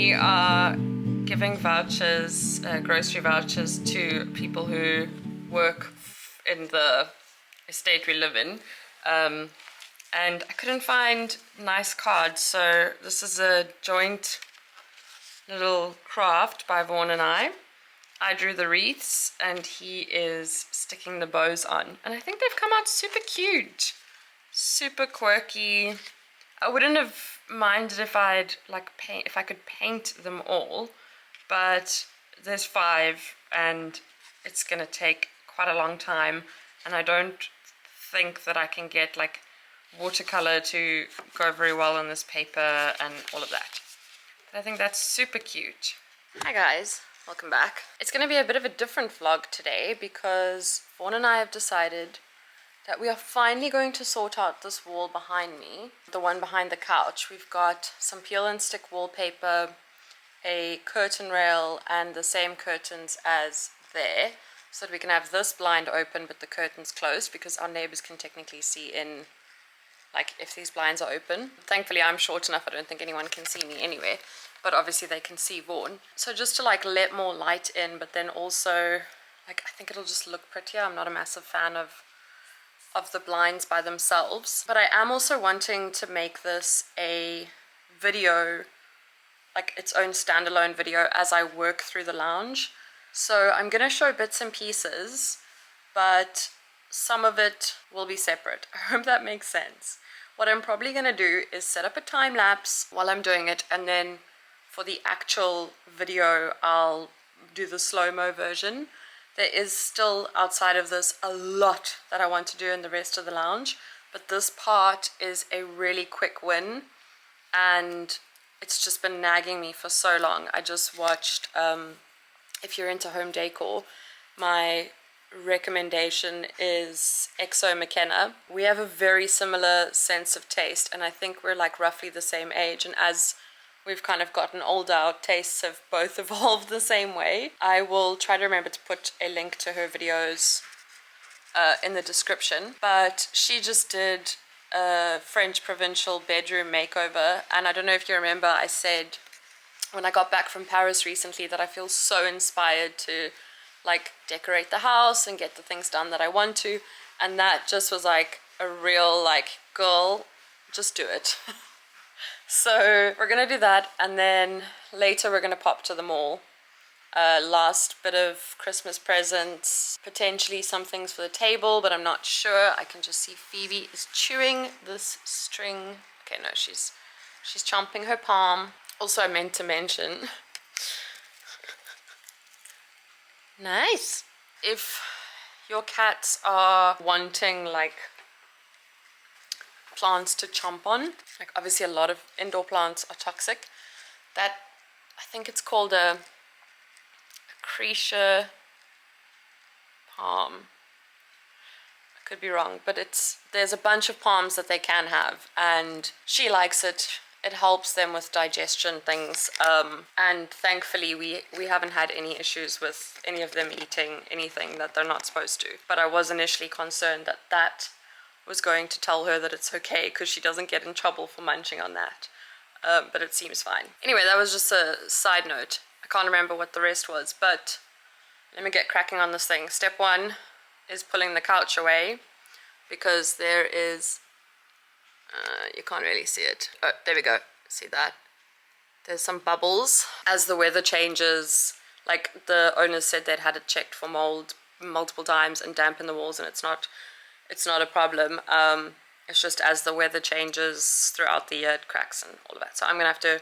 We are giving vouchers, grocery vouchers to people who work in the estate we live in. And I couldn't find nice cards, so this is a joint little craft by Vaughan and I. I drew the wreaths and he is sticking the bows on. And I think they've come out super cute. Super quirky. I wouldn't have minded if I'd if I could paint them all, but there's 5 and it's gonna take quite a long time, and I don't think that I can get like watercolor to go very well on this paper and all of that. But I think that's super cute. Hi guys, welcome back. It's gonna be a bit of a different vlog today because Vaughan and I have decided that we are finally going to sort out this wall behind me, the one behind the couch. We've got some peel and stick wallpaper, a curtain rail, and the same curtains as there, so that we can have this blind open but the curtains closed, because our neighbors can technically see in, like, if these blinds are open. Thankfully I'm short enough, I don't think anyone can see me anyway, but obviously they can see Vaughan. So just to like let more light in, but then also like I think it'll just look prettier. I'm not a massive fan of the blinds by themselves, but I am also wanting to make this a video, like its own standalone video, as I work through the lounge. So I'm gonna show bits and pieces, but some of it will be separate. I hope that makes sense. What I'm probably gonna do is set up a time lapse while I'm doing it, and then for the actual video I'll do the slow-mo version. There is still, outside of this, a lot that I want to do in the rest of the lounge, but this part is a really quick win, and it's just been nagging me for so long. I just watched, if you're into home decor, my recommendation is Exo McKenna. We have a very similar sense of taste, and I think we're like roughly the same age, and as we've kind of gotten older, our tastes have both evolved the same way. I will try to remember to put a link to her videos in the description, but she just did a French provincial bedroom makeover, and I don't know if you remember, I said when I got back from Paris recently that I feel so inspired to like decorate the house and get the things done that I want to, and that just was like a real like, girl, just do it. So we're gonna do that, and then later we're gonna pop to the mall. Last bit of Christmas presents, potentially some things for the table, but I'm not sure. I can just see Phoebe is chewing this string. Okay, no, she's chomping her palm. Also, I meant to mention, nice. If your cats are wanting like plants to chomp on, like obviously a lot of indoor plants are toxic, that I think it's called a acacia palm. I could be wrong, but there's a bunch of palms that they can have, and she likes it. It helps them with digestion things, and thankfully we haven't had any issues with any of them eating anything that they're not supposed to. But I was initially concerned that was going to tell her that it's okay because she doesn't get in trouble for munching on that, but it seems fine. Anyway, that was just a side note. I can't remember what the rest was, but let me get cracking on this thing. Step 1 is pulling the couch away, because there is you can't really see it. Oh, there we go. See that? There's some bubbles. As the weather changes, like the owners said they'd had it checked for mold multiple times and damp in the walls, and it's not a problem. It's just as the weather changes throughout the year, it cracks and all of that. So I'm gonna have to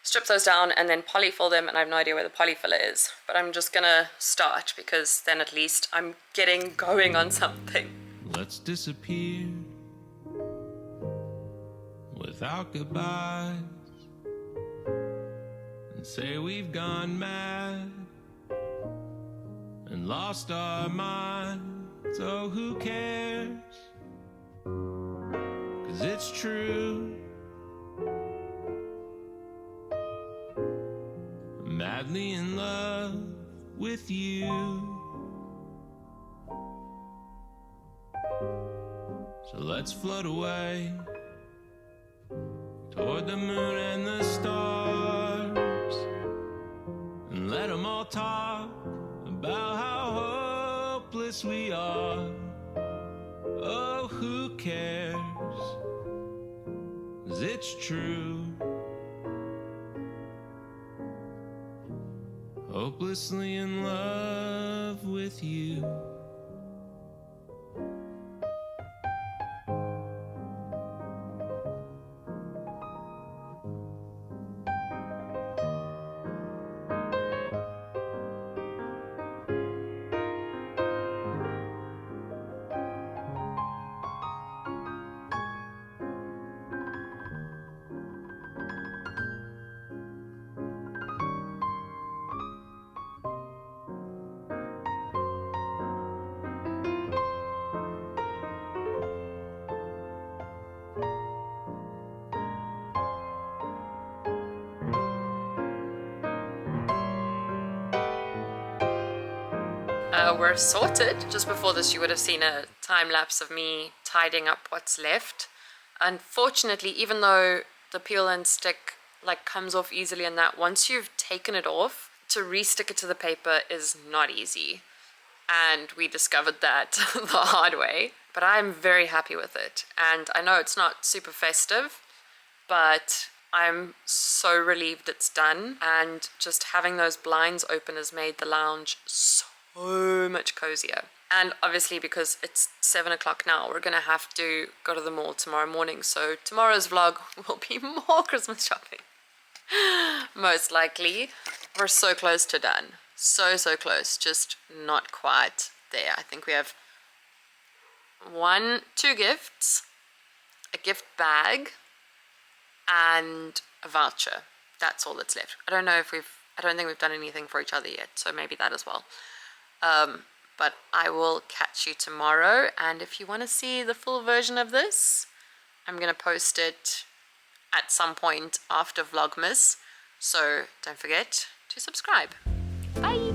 strip those down and then polyfill them, and I have no idea where the polyfiller is, but I'm just gonna start, because then at least I'm getting going on something. Let's disappear without goodbyes and say we've gone mad and lost our minds. So who cares? 'Cause it's true, I'm madly in love with you. So let's float away toward the moon and the stars. and let them all talk about how hopeless we are. Oh, who cares? 'Cause it's true. Hopelessly in love with you. We're sorted. Just before this you would have seen a time lapse of me tidying up what's left. Unfortunately, even though the peel and stick like comes off easily and that, once you've taken it off, to re-stick it to the paper is not easy. And we discovered that the hard way. But I'm very happy with it. And I know it's not super festive, but I'm so relieved it's done. And just having those blinds open has made the lounge so much cozier. And obviously because it's 7 o'clock now, we're gonna have to go to the mall tomorrow morning, so tomorrow's vlog will be more Christmas shopping. Most likely. We're so close to done, so close, just not quite there. I think we have 2 gifts, a gift bag, and a voucher. That's all that's left. I don't think we've done anything for each other yet, so maybe that as well. But I will catch you tomorrow, and if you want to see the full version of this, I'm going to post it at some point after Vlogmas, so don't forget to subscribe. Bye!